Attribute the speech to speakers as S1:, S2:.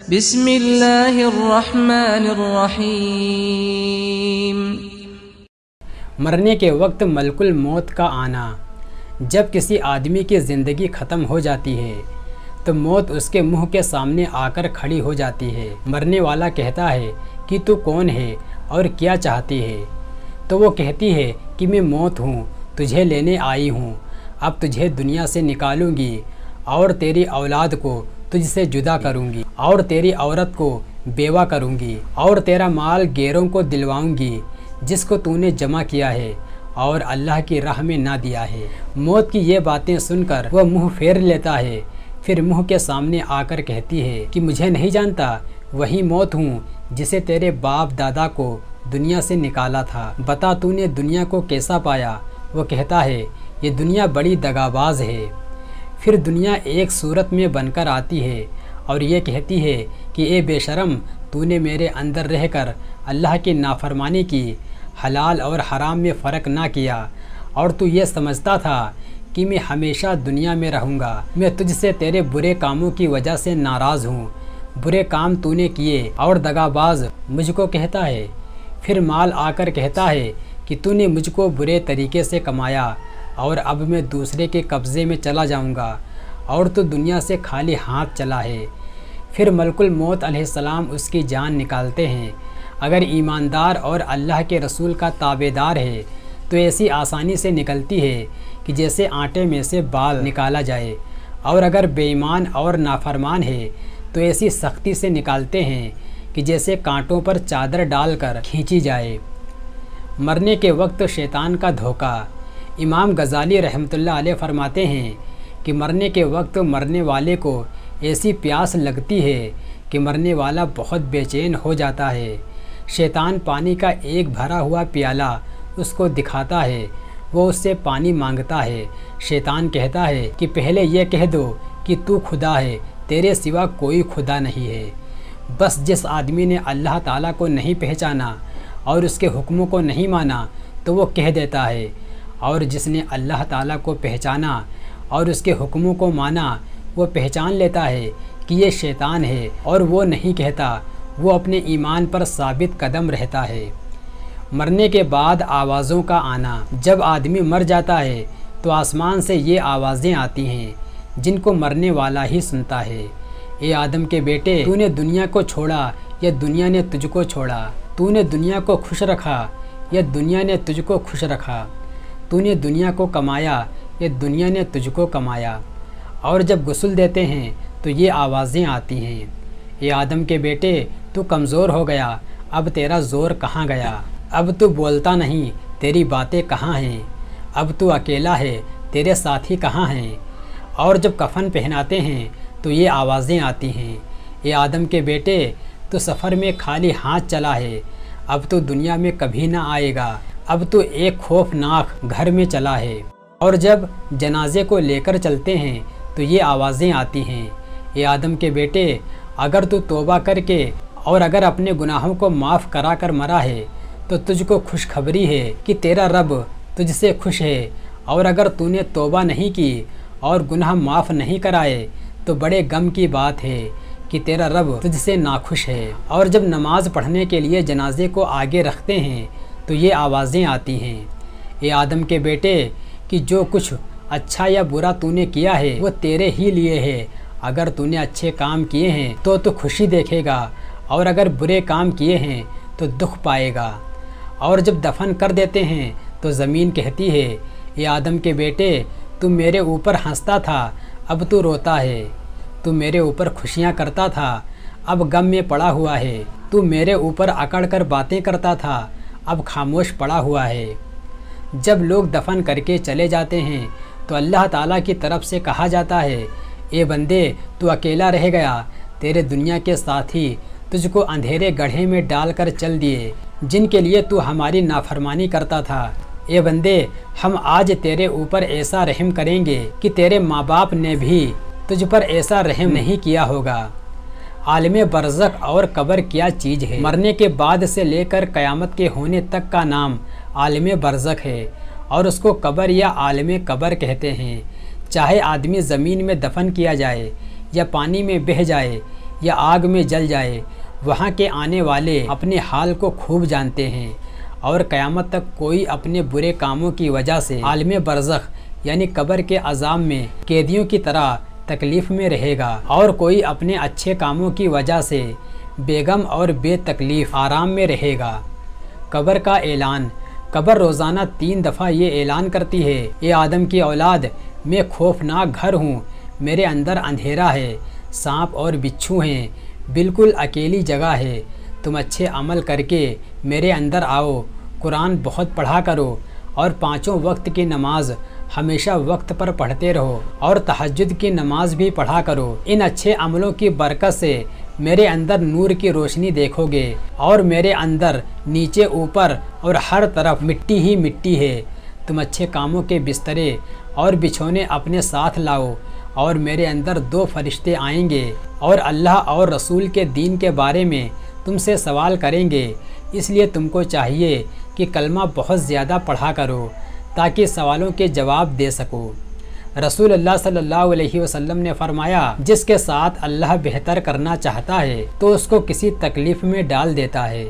S1: بسم اللہ الرحمن الرحیم۔
S2: مرنے کے وقت ملک الموت کا آنا۔ جب کسی آدمی کی زندگی ختم ہو جاتی ہے تو موت اس کے منہ کے سامنے آ کر کھڑی ہو جاتی ہے۔ مرنے والا کہتا ہے کہ تو کون ہے اور کیا چاہتی ہے؟ تو وہ کہتی ہے کہ میں موت ہوں، تجھے لینے آئی ہوں، اب تجھے دنیا سے نکالوں گی اور تیری اولاد کو تجھ سے جدا کروں گی اور تیری عورت کو بیوہ کروں گی اور تیرا مال غیروں کو دلواؤں گی جس کو تو نے جمع کیا ہے اور اللہ کی راہ میں نہ دیا ہے۔ موت کی یہ باتیں سن کر وہ منہ پھیر لیتا ہے، پھر منہ کے سامنے آ کر کہتی ہے کہ مجھے نہیں جانتا، وہی موت ہوں جسے تیرے باپ دادا کو دنیا سے نکالا تھا، بتا تو نے دنیا کو کیسا پایا؟ وہ کہتا ہے یہ دنیا بڑی دغاباز ہے۔ پھر دنیا ایک صورت میں بن کر آتی ہے اور یہ کہتی ہے کہ اے بے شرم، تو نے میرے اندر رہ کر اللہ کی نافرمانی کی، حلال اور حرام میں فرق نہ کیا، اور تو یہ سمجھتا تھا کہ میں ہمیشہ دنیا میں رہوں گا۔ میں تجھ سے تیرے برے کاموں کی وجہ سے ناراض ہوں، برے کام تو نے کیے اور دغاباز مجھ کو کہتا ہے۔ پھر مال آ کر کہتا ہے کہ تو نے مجھ کو برے طریقے سے کمایا اور اب میں دوسرے کے قبضے میں چلا جاؤں گا اور تو دنیا سے خالی ہاتھ چلا ہے۔ پھر ملک الموت علیہ السلام اس کی جان نکالتے ہیں۔ اگر ایماندار اور اللہ کے رسول کا تابعدار ہے تو ایسی آسانی سے نکلتی ہے کہ جیسے آٹے میں سے بال نکالا جائے، اور اگر بے ایمان اور نافرمان ہے تو ایسی سختی سے نکالتے ہیں کہ جیسے کانٹوں پر چادر ڈال کر کھینچی جائے۔ مرنے کے وقت شیطان کا دھوکہ۔ امام غزالی رحمۃ اللہ علیہ فرماتے ہیں کہ مرنے کے وقت مرنے والے کو ایسی پیاس لگتی ہے کہ مرنے والا بہت بے چین ہو جاتا ہے۔ شیطان پانی کا ایک بھرا ہوا پیالہ اس کو دکھاتا ہے، وہ اس سے پانی مانگتا ہے۔ شیطان کہتا ہے کہ پہلے یہ کہہ دو کہ تو خدا ہے، تیرے سوا کوئی خدا نہیں ہے۔ بس جس آدمی نے اللہ تعالیٰ کو نہیں پہچانا اور اس کے حکموں کو نہیں مانا تو وہ کہہ دیتا ہے، اور جس نے اللہ تعالیٰ کو پہچانا اور اس کے حکموں کو مانا وہ پہچان لیتا ہے کہ یہ شیطان ہے اور وہ نہیں کہتا، وہ اپنے ایمان پر ثابت قدم رہتا ہے۔ مرنے کے بعد آوازوں کا آنا۔ جب آدمی مر جاتا ہے تو آسمان سے یہ آوازیں آتی ہیں جن کو مرنے والا ہی سنتا ہے۔ اے آدم کے بیٹے، تو نے دنیا کو چھوڑا یا دنیا نے تجھ کو چھوڑا؟ تو نے دنیا کو خوش رکھا یا دنیا نے تجھ کو خوش رکھا؟ تو نے دنیا کو کمایا یا دنیا نے تجھ کو کمایا؟ اور جب غسل دیتے ہیں تو یہ آوازیں آتی ہیں، اے آدم کے بیٹے، تو کمزور ہو گیا، اب تیرا زور کہاں گیا؟ اب تو بولتا نہیں، تیری باتیں کہاں ہیں؟ اب تو اکیلا ہے، تیرے ساتھی کہاں ہیں؟ اور جب کفن پہناتے ہیں تو یہ آوازیں آتی ہیں، اے آدم کے بیٹے، تو سفر میں خالی ہاتھ چلا ہے، اب تو دنیا میں کبھی نہ آئے گا، اب تو ایک خوفناک گھر میں چلا ہے۔ اور جب جنازے کو لے کر چلتے ہیں تو یہ آوازیں آتی ہیں، اے آدم کے بیٹے، اگر تو توبہ کر کے اور اگر اپنے گناہوں کو معاف کرا کر مرا ہے تو تجھ کو خوشخبری ہے کہ تیرا رب تجھ سے خوش ہے، اور اگر تو نے توبہ نہیں کی اور گناہ معاف نہیں کرائے تو بڑے غم کی بات ہے کہ تیرا رب تجھ سے ناخوش ہے۔ اور جب نماز پڑھنے کے لیے جنازے کو آگے رکھتے ہیں تو یہ آوازیں آتی ہیں، اے آدم کے بیٹے، کہ جو کچھ اچھا یا برا تو نے کیا ہے وہ تیرے ہی لیے ہے، اگر تو نے اچھے کام کیے ہیں تو خوشی دیکھے گا، اور اگر برے کام کیے ہیں تو دکھ پائے گا۔ اور جب دفن کر دیتے ہیں تو زمین کہتی ہے، اے آدم کے بیٹے، تو میرے اوپر ہنستا تھا، اب تو روتا ہے، تو میرے اوپر خوشیاں کرتا تھا، اب غم میں پڑا ہوا ہے، تو میرے اوپر اکڑ کر باتیں کرتا تھا، اب خاموش پڑا ہوا ہے۔ جب لوگ دفن کر کے چلے جاتے ہیں تو اللہ تعالیٰ کی طرف سے کہا جاتا ہے، اے بندے، تو اکیلا رہ گیا، تیرے دنیا کے ساتھی تجھ کو اندھیرے گڑھے میں ڈال کر چل دیے جن کے لیے تو ہماری نافرمانی کرتا تھا۔ اے بندے، ہم آج تیرے اوپر ایسا رحم کریں گے کہ تیرے ماں باپ نے بھی تجھ پر ایسا رحم نہیں کیا ہوگا۔ عالم برزخ اور قبر کیا چیز ہے؟ مرنے کے بعد سے لے کر قیامت کے ہونے تک کا نام عالم برزخ ہے، اور اس کو قبر یا عالم قبر کہتے ہیں۔ چاہے آدمی زمین میں دفن کیا جائے یا پانی میں بہہ جائے یا آگ میں جل جائے، وہاں کے آنے والے اپنے حال کو خوب جانتے ہیں، اور قیامت تک کوئی اپنے برے کاموں کی وجہ سے عالم برزخ یعنی قبر کے عذاب میں قیدیوں کی طرح تکلیف میں رہے گا، اور کوئی اپنے اچھے کاموں کی وجہ سے بے غم اور بے تکلیف آرام میں رہے گا۔ قبر کا اعلان۔ قبر روزانہ 3 دفعہ یہ اعلان کرتی ہے، اے آدم کی اولاد، میں خوفناک گھر ہوں، میرے اندر اندھیرا ہے، سانپ اور بچھو ہیں، بالکل اکیلی جگہ ہے، تم اچھے عمل کر کے میرے اندر آؤ، قرآن بہت پڑھا کرو، اور 5 وقت کی نماز ہمیشہ وقت پر پڑھتے رہو، اور تہجد کی نماز بھی پڑھا کرو۔ ان اچھے عملوں کی برکت سے میرے اندر نور کی روشنی دیکھو گے، اور میرے اندر نیچے اوپر اور ہر طرف مٹی ہی مٹی ہے۔ تم اچھے کاموں کے بسترے اور بچھونے اپنے ساتھ لاؤ، اور میرے اندر 2 فرشتے آئیں گے، اور اللہ اور رسول کے دین کے بارے میں تم سے سوال کریں گے، اس لیے تم کو چاہیے کہ کلمہ بہت زیادہ پڑھا کرو تاکہ سوالوں کے جواب دے سکو۔ رسول اللہ صلی اللہ علیہ وسلم نے فرمایا، جس کے ساتھ اللہ بہتر کرنا چاہتا ہے تو اس کو کسی تکلیف میں ڈال دیتا ہے۔